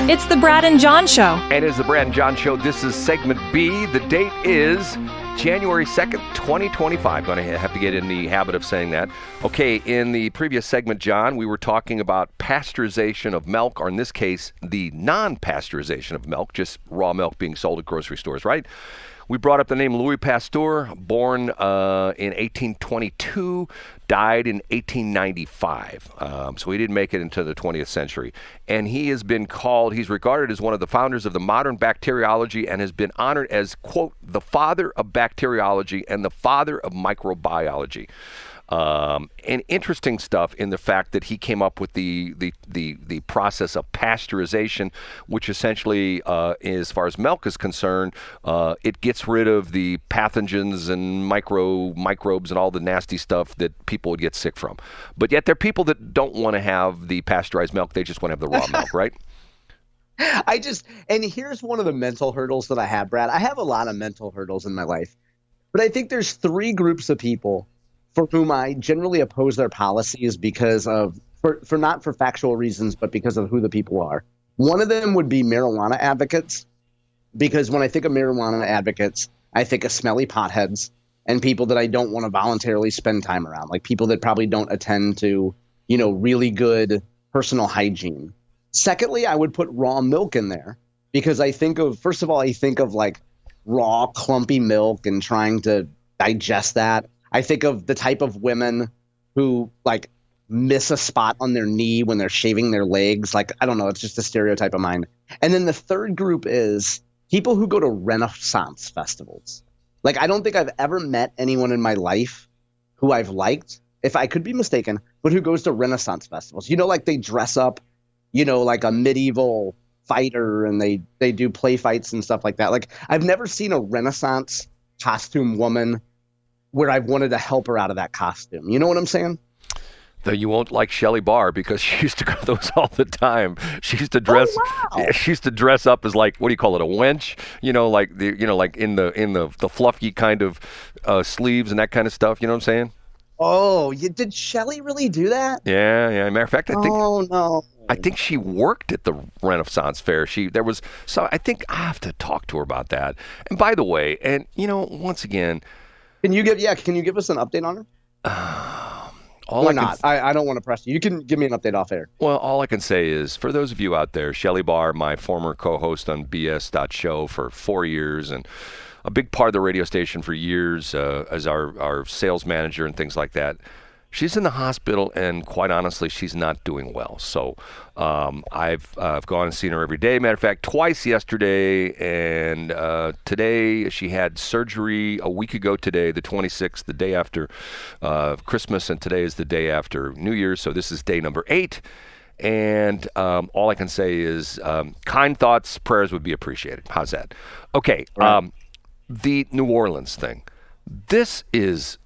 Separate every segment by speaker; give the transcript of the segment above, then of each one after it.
Speaker 1: It's the Brad and John Show.
Speaker 2: And it's the Brad and John Show. This is segment B. The date is January 2nd, 2025. Going to have to get in the habit of saying that. Okay, in the previous segment, John, we were talking about pasteurization of milk, or in this case, the non-pasteurization of milk, just raw milk being sold at grocery stores, right? We brought up the name Louis Pasteur, born in 1822, died in 1895. So he didn't make it into the 20th century. And he's regarded as one of the founders of the modern bacteriology and has been honored as, quote, the father of bacteriology and the father of microbiology. And interesting stuff in the fact that he came up with the process of pasteurization, which essentially, as far as milk is concerned, it gets rid of the pathogens and microbes and all the nasty stuff that people would get sick from. But yet there are people that don't want to have the pasteurized milk. They just want to have the raw milk, right?
Speaker 3: And here's one of the mental hurdles that I have, Brad. I have a lot of mental hurdles in my life, but I think there's three groups of people for whom I generally oppose their policies because of, for not for factual reasons, but because of who the people are. One of them would be marijuana advocates, because when I think of marijuana advocates, I think of smelly potheads and people that I don't want to voluntarily spend time around, like people that probably don't attend to, really good personal hygiene. Secondly, I would put raw milk in there because I think of like raw clumpy milk and trying to digest that. I think of the type of women who like miss a spot on their knee when they're shaving their legs. Like, I don't know. It's just a stereotype of mine. And then the third group is people who go to Renaissance festivals. Like, I don't think I've ever met anyone in my life who I've liked, if I could be mistaken, but who goes to Renaissance festivals. Like they dress up, like a medieval fighter and they do play fights and stuff like that. Like, I've never seen a Renaissance costume woman where I've wanted to help her out of that costume. You know what I'm saying?
Speaker 2: Though you won't like Shelley Barr because she used to go to those all the time. She used to dress.
Speaker 3: Oh, wow.
Speaker 2: She used to dress up as like, what do you call it, a wench? Like like in the fluffy kind of sleeves and that kind of stuff. You know what I'm saying?
Speaker 3: Oh, did Shelley really do that?
Speaker 2: Yeah. Matter of fact, I think.
Speaker 3: Oh no.
Speaker 2: I think she worked at the Renaissance Fair. I think I have to talk to her about that. And by the way, and once again.
Speaker 3: Can you give us an update on her? I don't want to press you. You can give me an update off air.
Speaker 2: Well, all I can say is, for those of you out there, Shelley Barr, my former co-host on BS.show for 4 years and a big part of the radio station for years as our sales manager and things like that. She's in the hospital, and quite honestly, she's not doing well. So I've gone and seen her every day. Matter of fact, twice yesterday, and today she had surgery a week ago today, the 26th, the day after Christmas, and today is the day after New Year's. So this is day number 8. And all I can say is kind thoughts, prayers would be appreciated. How's that? Okay, right. The New Orleans thing. This is...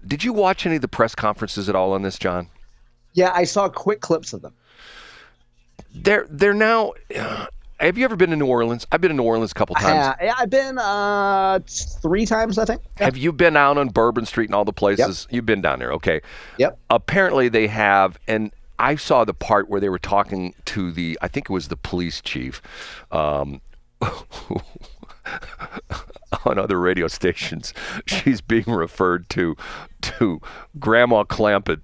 Speaker 2: did you watch any of the press conferences at all on this, John?
Speaker 3: Yeah, I saw quick clips of them.
Speaker 2: They're now. Have you ever been to New Orleans? I've been to New Orleans a couple times.
Speaker 3: Yeah, I've been 3 times, I think. Yeah.
Speaker 2: Have you been out on Bourbon Street and all the places? Yep. You've been down there, okay?
Speaker 3: Yep.
Speaker 2: Apparently they have, and I saw the part where they were talking to I think it was the police chief. On other radio stations, she's being referred to Grandma Clampett.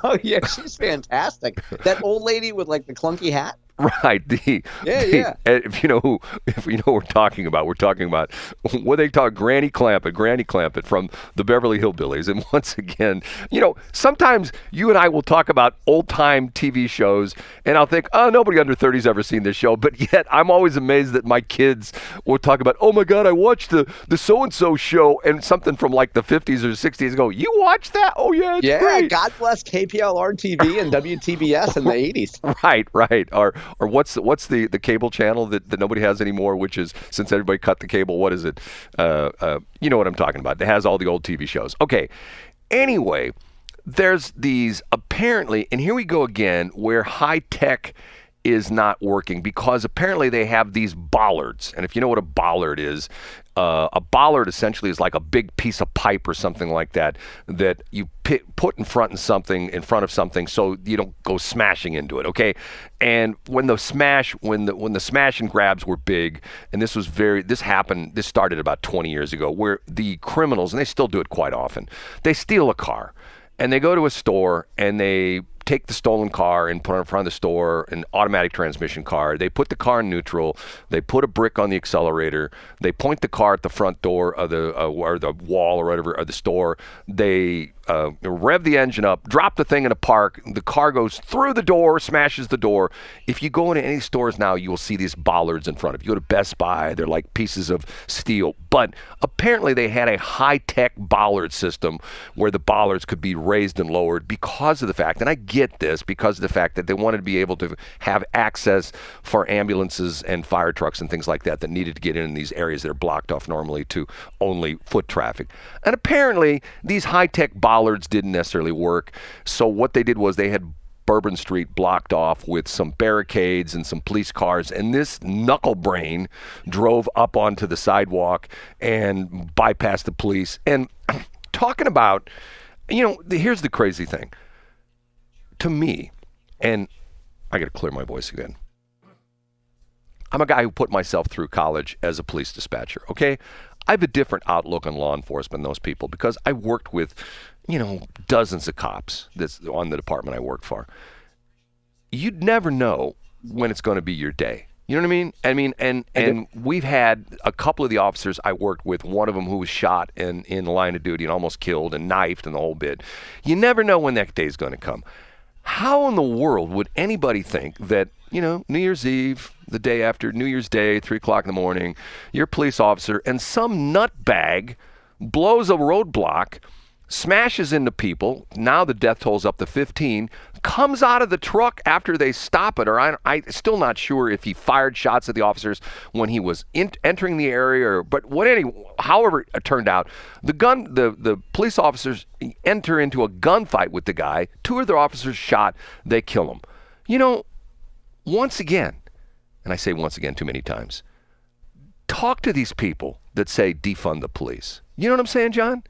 Speaker 3: Oh yeah, she's fantastic. That old lady with like the clunky hat.
Speaker 2: Right. If you know what we're talking about what they call Granny Clampett from the Beverly Hillbillies. And once again, sometimes you and I will talk about old time TV shows, and I'll think, oh, nobody under 30's ever seen this show. But yet I'm always amazed that my kids will talk about, oh my God, I watched the so and so show, and something from like the 50s or 60s. Go, you watched that? Oh yeah, it's great.
Speaker 3: God bless KPLR TV and WTBS in the 80s.
Speaker 2: Right. Or what's the cable channel that nobody has anymore, which is, since everybody cut the cable, what is it? You know what I'm talking about. It has all the old TV shows. Okay. Anyway, there's these apparently, and here we go again, where high tech is not working because apparently they have these bollards. And if you know what a bollard is, a bollard essentially is like a big piece of pipe or something like that that you put in front of something so you don't go smashing into it, okay? And when the smash and grabs were big, and this started about 20 years ago, where the criminals, and they still do it quite often, they steal a car and they go to a store and they take the stolen car and put it in front of the store, an automatic transmission car. They put the car in neutral. They put a brick on the accelerator. They point the car at the front door of or the wall or whatever of the store. They rev the engine up, drop the thing in a park. The car goes through the door, smashes the door. If you go into any stores now, you will see these bollards in front. If you go to Best Buy, they're like pieces of steel. But apparently they had a high-tech bollard system where the bollards could be raised and lowered because of the fact, and I get this, because of the fact that they wanted to be able to have access for ambulances and fire trucks and things like that needed to get in these areas that are blocked off normally to only foot traffic. And apparently these high-tech bollards didn't necessarily work. So what they did was they had Bourbon Street blocked off with some barricades and some police cars, and this knuckle brain drove up onto the sidewalk and bypassed the police. And talking about, here's the crazy thing. To me, and I got to clear my voice again, I'm a guy who put myself through college as a police dispatcher, okay? I have a different outlook on law enforcement than those people because I worked with, dozens of cops that's on the department I work for. You'd never know when it's going to be your day. You know what I mean? And we've had a couple of the officers I worked with, one of them who was shot in the line of duty and almost killed and knifed and the whole bit. You never know when that day's going to come. How in the world would anybody think that, New Year's Eve, the day after New Year's Day, 3 o'clock in the morning, you're a police officer and some nutbag blows a roadblock, smashes into people, now the death toll's up to 15, comes out of the truck after they stop it, or I'm still not sure if he fired shots at the officers when he was entering the area, however it turned out, the police officers enter into a gunfight with the guy, 2 of their officers shot, they kill him. Once again, and I say once again too many times, talk to these people that say defund the police. You know what I'm saying, John?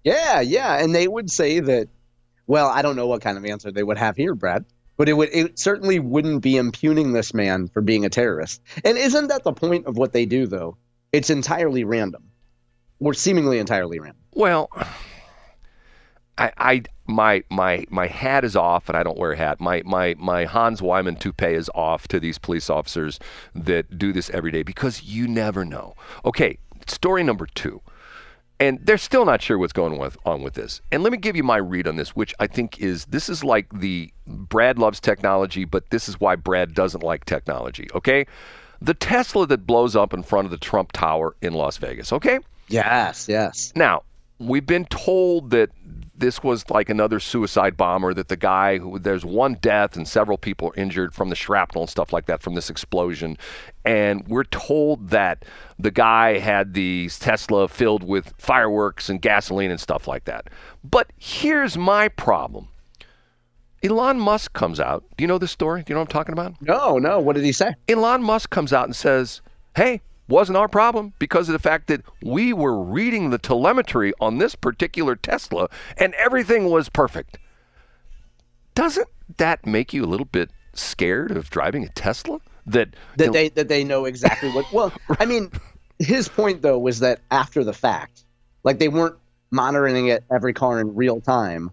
Speaker 3: Yeah. And they would say that, well, I don't know what kind of answer they would have here, Brad, but it certainly wouldn't be impugning this man for being a terrorist. And isn't that the point of what they do, though? It's entirely random, or seemingly entirely random.
Speaker 2: Well, my hat is off, and I don't wear a hat. My Hans Wyman toupee is off to these police officers that do this every day because you never know. Okay, story number 2. And they're still not sure what's going on with this. And let me give you my read on this, which I think this is like Brad loves technology, but this is why Brad doesn't like technology, okay? The Tesla that blows up in front of the Trump Tower in Las Vegas, okay?
Speaker 3: Yes.
Speaker 2: Now, we've been told that this was like another suicide bomber, that there's one death and several people are injured from the shrapnel and stuff like that from this explosion. And we're told that the guy had the Tesla filled with fireworks and gasoline and stuff like that. But here's my problem. Elon Musk comes out. Do you know this story? Do you know what I'm talking about?
Speaker 3: No. What did he say?
Speaker 2: Elon Musk comes out and says, hey, wasn't our problem because of the fact that we were reading the telemetry on this particular Tesla and everything was perfect. Doesn't that make you a little bit scared of driving a Tesla? That they know exactly what. Well, I mean, his point though was that after the fact, like they weren't monitoring it every car in real time,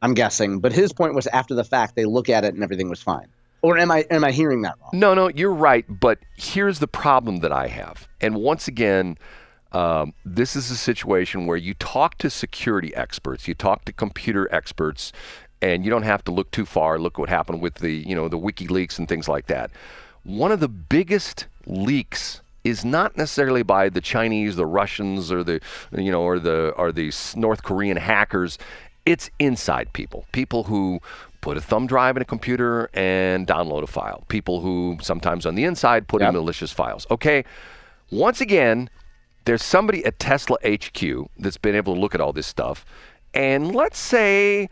Speaker 2: I'm guessing. But his point was after the fact, they look at it and everything was fine. Or am I hearing that wrong? No, you're right. But here's the problem that I have. And once again, this is a situation where you talk to security experts, you talk to computer experts, and you don't have to look too far. Look what happened with the WikiLeaks and things like that. One of the biggest leaks is not necessarily by the Chinese, the Russians, or the North Korean hackers. It's inside people who put a thumb drive in a computer and download a file. People who sometimes on the inside put in malicious files. Okay, once again, there's somebody at Tesla HQ that's been able to look at all this stuff. And let's say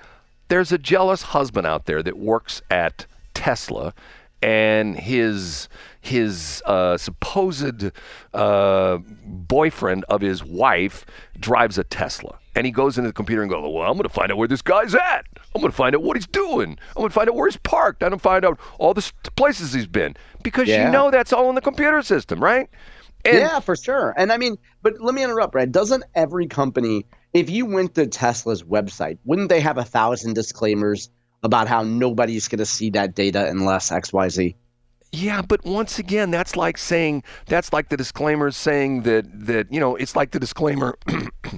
Speaker 2: there's a jealous husband out there that works at Tesla and his supposed boyfriend of his wife drives a Tesla. And he goes into the computer and goes, well, I'm going to find out where this guy's at. I'm going to find out what he's doing. I'm going to find out where he's parked. I'm going to find out all the places he's been. Because you know that's all in the computer system, right? And
Speaker 3: yeah, for sure. And I mean, but let me interrupt, Brad. Doesn't every company, if you went to Tesla's website, wouldn't they have 1,000 disclaimers about how nobody's going to see that data unless XYZ?
Speaker 2: Yeah, but once again, that's like the disclaimer saying that it's like the disclaimer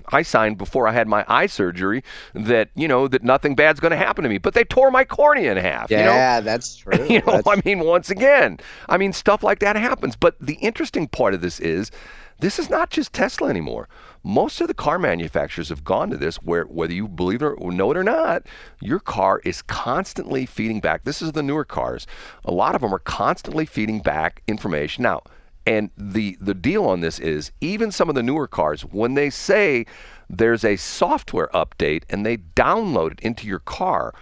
Speaker 2: I signed before I had my eye surgery that nothing bad's going to happen to me. But they tore my cornea in half.
Speaker 3: Yeah, that's true.
Speaker 2: Once again, stuff like that happens. But the interesting part of this is not just Tesla anymore. Most of the car manufacturers have gone to this where, whether you believe it or know it or not, your car is constantly feeding back. This is the newer cars. A lot of them are constantly feeding back information. Now, and the deal on this is even some of the newer cars, when they say there's a software update and they download it into your car,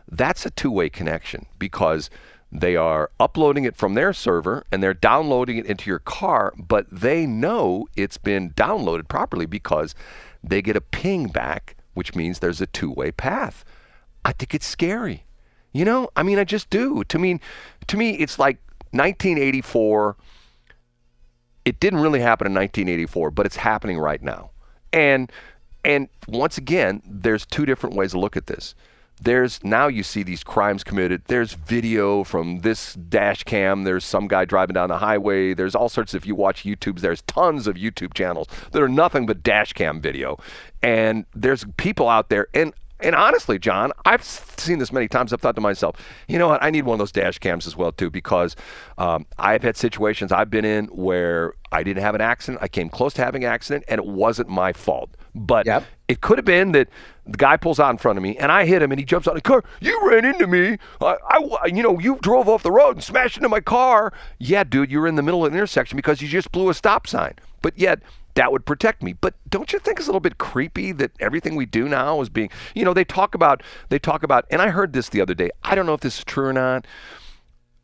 Speaker 2: that's a two-way connection because they are uploading it from their server and they're downloading it into your car, but they know it's been downloaded properly because they get a ping back, which means there's a two-way path. I think it's scary. I just do. To me, it's like 1984. It didn't really happen in 1984, but it's happening right now. And once again, there's two different ways to look at this. Now you see these crimes committed. There's video from this dash cam. There's some guy driving down the highway. There's all sorts if you watch YouTube, there's tons of YouTube channels that are nothing but dash cam video. And there's people out there. And honestly, John, I've seen this many times. I've thought to myself, you know what? I need one of those dash cams as well, too, because I've had situations I've been in where I didn't have an accident. I came close to having an accident, and it wasn't my fault. But it could have been that the guy pulls out in front of me, and I hit him, and he jumps out of the car. You ran into me. You drove off the road and smashed into my car. Yeah, dude, you were in the middle of an intersection because you just blew a stop sign. But yet, that would protect me. But don't you think it's a little bit creepy that everything we do now is being, they talk about, and I heard this the other day. I don't know if this is true or not.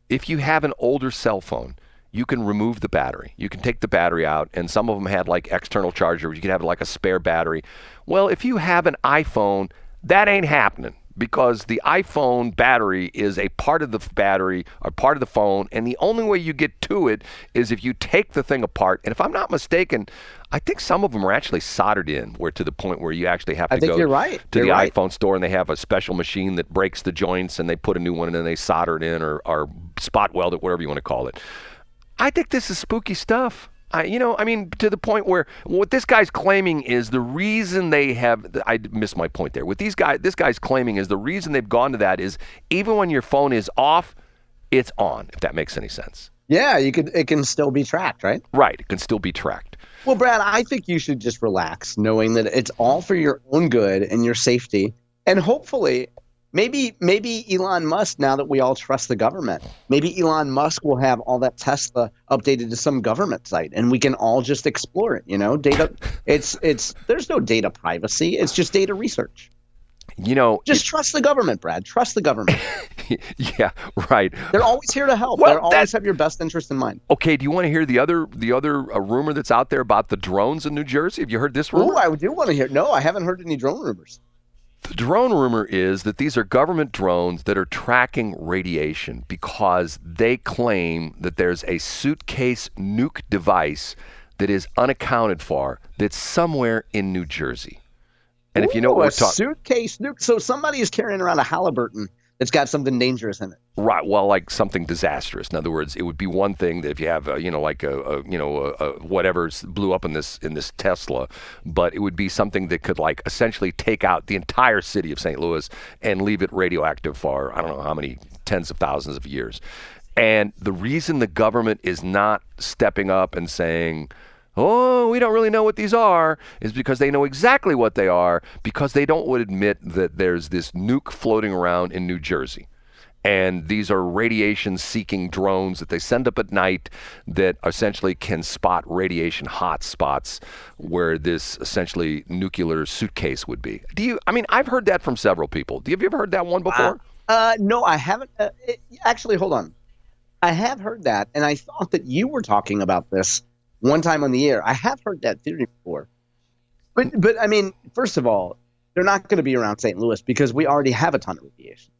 Speaker 2: If you have an older cell phone, you can remove the battery. You can take the battery out, and some of them had like external charger. You can have like a spare battery. Well, if you have an iPhone, that ain't happening because the iPhone battery is a part of the battery or part of the phone, and the only way you get to it is if you take the thing apart. And if I'm not mistaken, I think some of them are actually soldered in, where to the point where you actually have to go to the iPhone store, and they have a special machine that breaks the joints, and they put a new one in, and they solder it in or spot weld it, whatever you want to call it. I think this is spooky stuff. To the point where what this guy's claiming is the reason I missed my point there. This guy's claiming is the reason they've gone to that is even when your phone is off, it's on, if that makes any sense.
Speaker 3: Yeah, it can still be tracked, right?
Speaker 2: Right, it can still be tracked.
Speaker 3: Well, Brad, I think you should just relax knowing that it's all for your own good and your safety. And hopefully, maybe Elon Musk, now that we all trust the government, maybe Elon Musk will have all that Tesla updated to some government site and we can all just explore it, Data there's no data privacy, it's just data research. Just trust the government, Brad. Trust the government.
Speaker 2: Yeah, right. They're
Speaker 3: always here to help. They always have your best interest in mind.
Speaker 2: Okay, do you want to hear the other rumor that's out there about the drones in New Jersey? Have you heard this rumor?
Speaker 3: Oh, I do want to hear. No, I haven't heard any drone rumors.
Speaker 2: The drone rumor is that these are government drones that are tracking radiation because they claim that there's a suitcase nuke device that is unaccounted for that's somewhere in New Jersey. And if you know what we're talking,
Speaker 3: suitcase nuke. So somebody is carrying around a Halliburton that's got something dangerous in it.
Speaker 2: Right. Well, like something disastrous. In other words, it would be one thing that if you have, whatever blew up in this Tesla, but it would be something that could like essentially take out the entire city of St. Louis and leave it radioactive for I don't know how many tens of thousands of years. And the reason the government is not stepping up and saying, oh, we don't really know what these are, is because they know exactly what they are, because they don't would admit that there's this nuke floating around in New Jersey. And these are radiation-seeking drones that they send up at night that essentially can spot radiation hot spots where this essentially nuclear suitcase would be. I've heard that from several people. Have you ever heard that one before?
Speaker 3: No, I haven't. Actually, hold on. I have heard that, and I thought that you were talking about this one time on the air. I have heard that theory before. But I mean, first of all, they're not going to be around St. Louis because we already have a ton of radiation.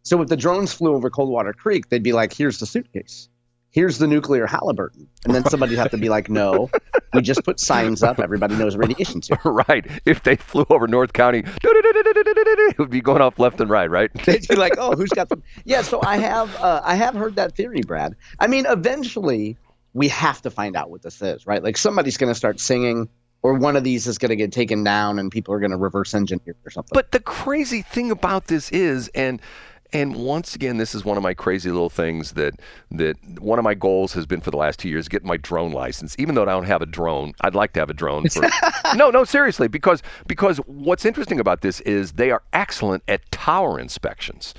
Speaker 3: So if the drones flew over Coldwater Creek, they'd be like, here's the suitcase. Here's the nuclear Halliburton. And then somebody'd have to be like, no, we just put signs up. Everybody knows radiation's here.
Speaker 2: Right. If they flew over North County, it would be going off left and right?
Speaker 3: They'd be like, oh, who's got them? Yeah, so I have heard that theory, Brad. I mean, eventually we have to find out what this is, right? Like somebody's going to start singing, or one of these is going to get taken down and people are going to reverse engineer or something.
Speaker 2: But the crazy thing about this is, and once again, this is one of my crazy little things that one of my goals has been for the last 2 years, get my drone license. Even though I don't have a drone, I'd like to have a drone. No, seriously, because what's interesting about this is they are excellent at tower inspections.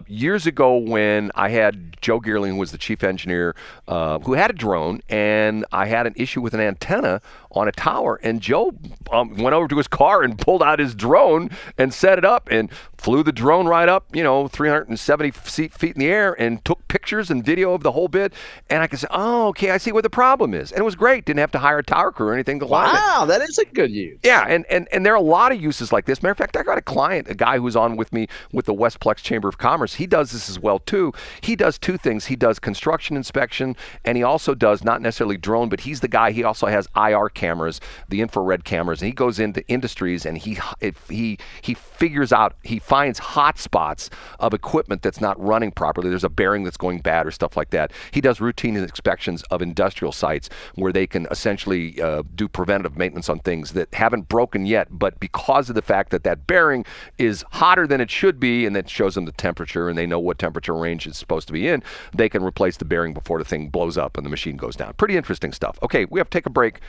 Speaker 2: Years ago when I had Joe Geerling, who was the chief engineer, who had a drone, and I had an issue with an antenna on a tower, and Joe went over to his car and pulled out his drone and set it up and flew the drone right up, 370 feet in the air and took pictures and video of the whole bit. And I could say, oh, okay, I see what the problem is. And it was great. Didn't have to hire a tower crew or anything to line it.
Speaker 3: Wow, that is a good use.
Speaker 2: Yeah, and there are a lot of uses like this. Matter of fact, I got a client, a guy who's on with me with the Westplex Chamber of Commerce. He does this as well, too. He does two things. He does construction inspection, and he also does not necessarily drone, but he's the guy, he also has IR cameras, the infrared cameras, and he goes into industries and he figures out, he finds hot spots of equipment that's not running properly. There's a bearing that's going bad or stuff like that. He does routine inspections of industrial sites where they can essentially do preventative maintenance on things that haven't broken yet, but because of the fact that that bearing is hotter than it should be, and that shows them the temperature, and they know what temperature range it's supposed to be in, they can replace the bearing before the thing blows up and the machine goes down. Pretty interesting stuff. Okay, we have to take a break.